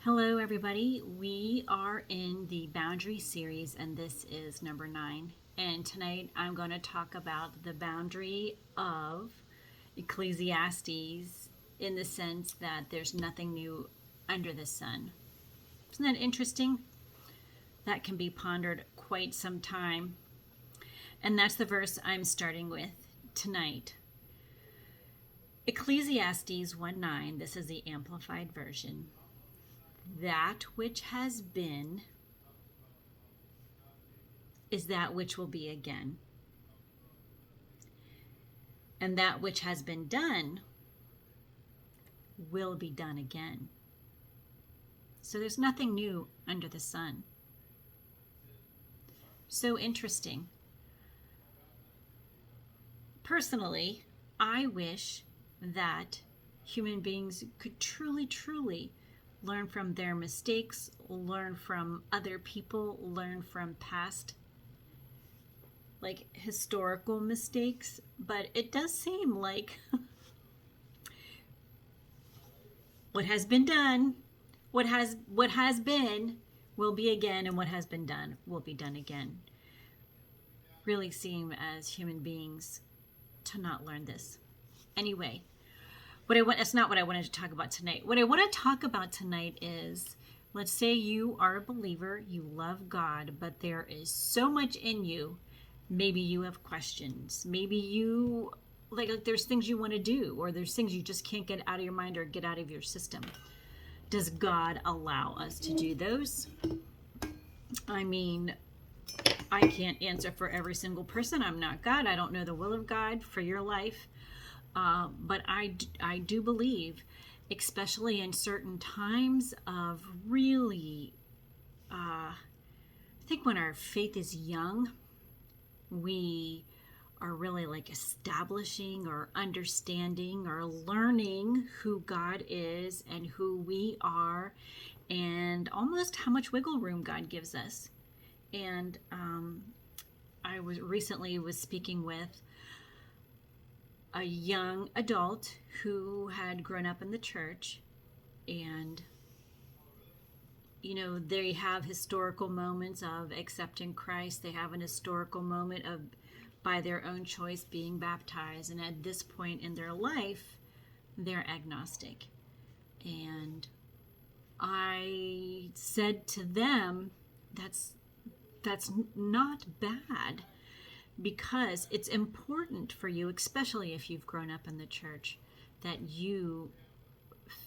Hello, everybody. We are in the Boundary series, and this is number 9. And tonight I'm going to talk about the boundary of Ecclesiastes in the sense that there's nothing new under the sun. Isn't that interesting? That can be pondered quite some time. And that's the verse I'm starting with tonight. Ecclesiastes 1:9, this is the Amplified Version. That which has been is that which will be again. And that which has been done will be done again. So there's nothing new under the sun. So interesting. Personally, I wish that human beings could truly learn from their mistakes, learn from other people, learn from past historical mistakes, but it does seem like what has been done, what has been will be again, and what has been done will be done again. Really seem as human beings to not learn this. Anyway, that's not what I wanted to talk about tonight. What I want to talk about tonight is, let's say you are a believer, you love God, but there is so much in you. Maybe you have questions. Maybe you there's things you want to do, or there's things you just can't get out of your mind or get out of your system. Does God allow us to do those? I mean, I can't answer for every single person. I'm not God. I don't know the will of God for your life. But I do believe, especially in certain times of really, I think when our faith is young, we are really establishing or understanding or learning who God is and who we are, and almost how much wiggle room God gives us. And I was speaking with a young adult who had grown up in the church, and they have historical moments of accepting Christ. They have an historical moment of, by their own choice, being baptized, and at this point in their life they're agnostic. And I said to them, that's not bad, because it's important for you, especially if you've grown up in the church, that you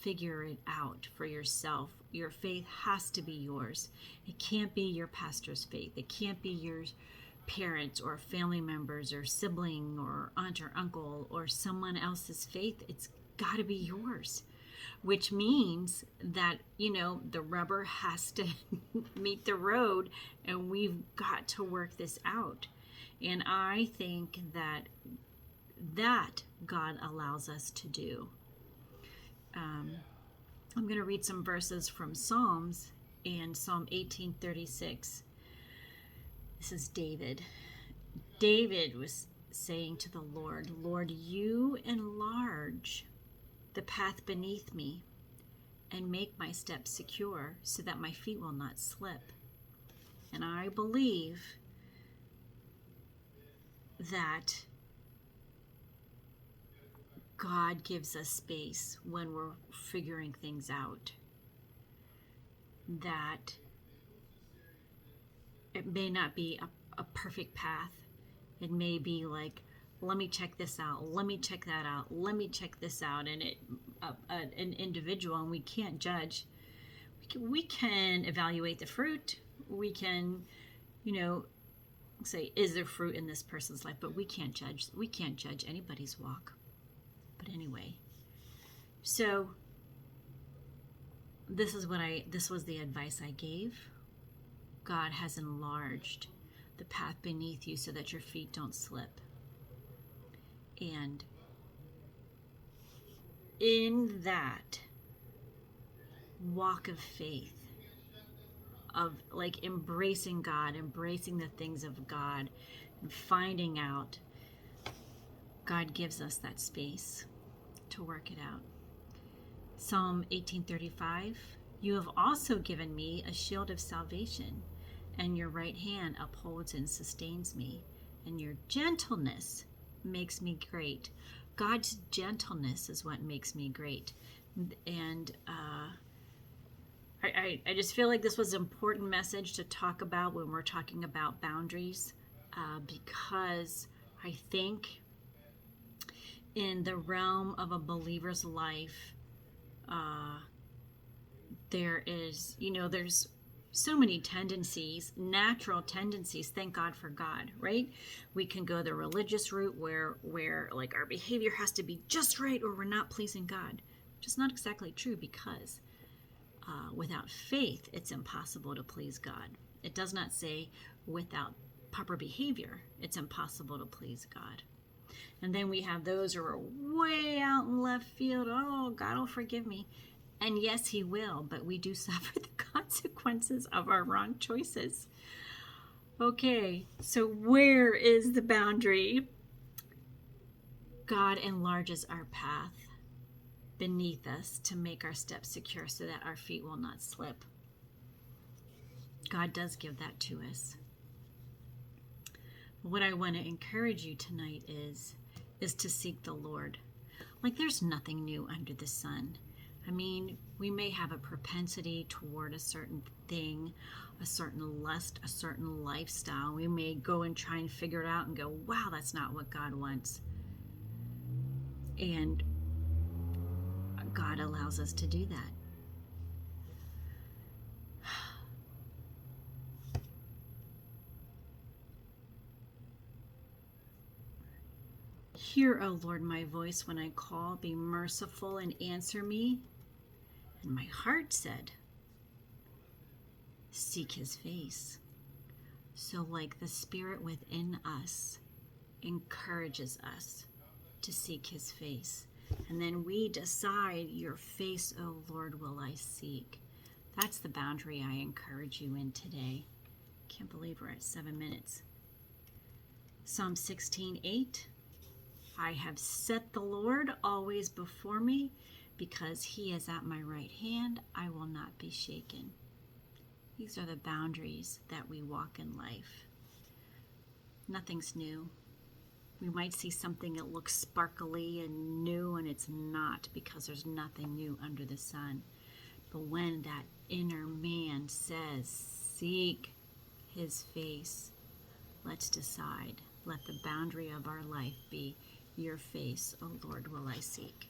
figure it out for yourself. Your faith has to be yours. It can't be your pastor's faith. It can't be your parents or family members or sibling or aunt or uncle or someone else's faith. It's got to be yours, which means that the rubber has to meet the road, and we've got to work this out. And I think that God allows us to do. I'm going to read some verses from Psalms, and Psalm 18:36. This is David. David was saying to the Lord, Lord, you enlarge the path beneath me and make my steps secure so that my feet will not slip. And I believe that God gives us space when we're figuring things out. That it may not be a perfect path. It may be like, let me check this out, let me check that out, let me check this out. And an individual, and we can't judge. We can evaluate the fruit. We can, say, is there fruit in this person's life? But we can't judge. We can't judge anybody's walk. But anyway, so this was the advice I gave. God has enlarged the path beneath you so that your feet don't slip. And in that walk of faith, of embracing God, embracing the things of God, and finding out, God gives us that space to work it out. Psalm 18:35, You have also given me a shield of salvation, and your right hand upholds and sustains me, and your gentleness makes me great. God's gentleness is what makes me great. And I just feel like this was an important message to talk about when we're talking about boundaries, because I think in the realm of a believer's life, there is, there's so many tendencies, natural tendencies. Thank God for God, right? We can go the religious route where like our behavior has to be just right or we're not pleasing God, which is not exactly true, because without faith, it's impossible to please God. It does not say without proper behavior, it's impossible to please God. And then we have those who are way out in left field. Oh, God will forgive me. And yes, he will, but we do suffer the consequences of our wrong choices. Okay, so where is the boundary? God enlarges our path beneath us to make our steps secure so that our feet will not slip. God does give that to us. What I want to encourage you tonight is to seek the Lord. Like, there's nothing new under the sun. I mean, we may have a propensity toward a certain thing, a certain lust, a certain lifestyle. We may go and try and figure it out and go, wow, that's not what God wants. And God allows us to do that. Hear, O Lord, my voice when I call. Be merciful and answer me. And my heart said, seek his face. So like the Spirit within us encourages us to seek his face. And then we decide, your face, O Lord, will I seek. That's the boundary I encourage you in today. Can't believe we're at 7 minutes. Psalm 16:8. I have set the Lord always before me, because he is at my right hand, I will not be shaken. These are the boundaries that we walk in life. Nothing's new. We might see something that looks sparkly and new, and it's not, because there's nothing new under the sun. But when that inner man says, seek his face, let's decide. Let the boundary of our life be, your face, O Lord, will I seek.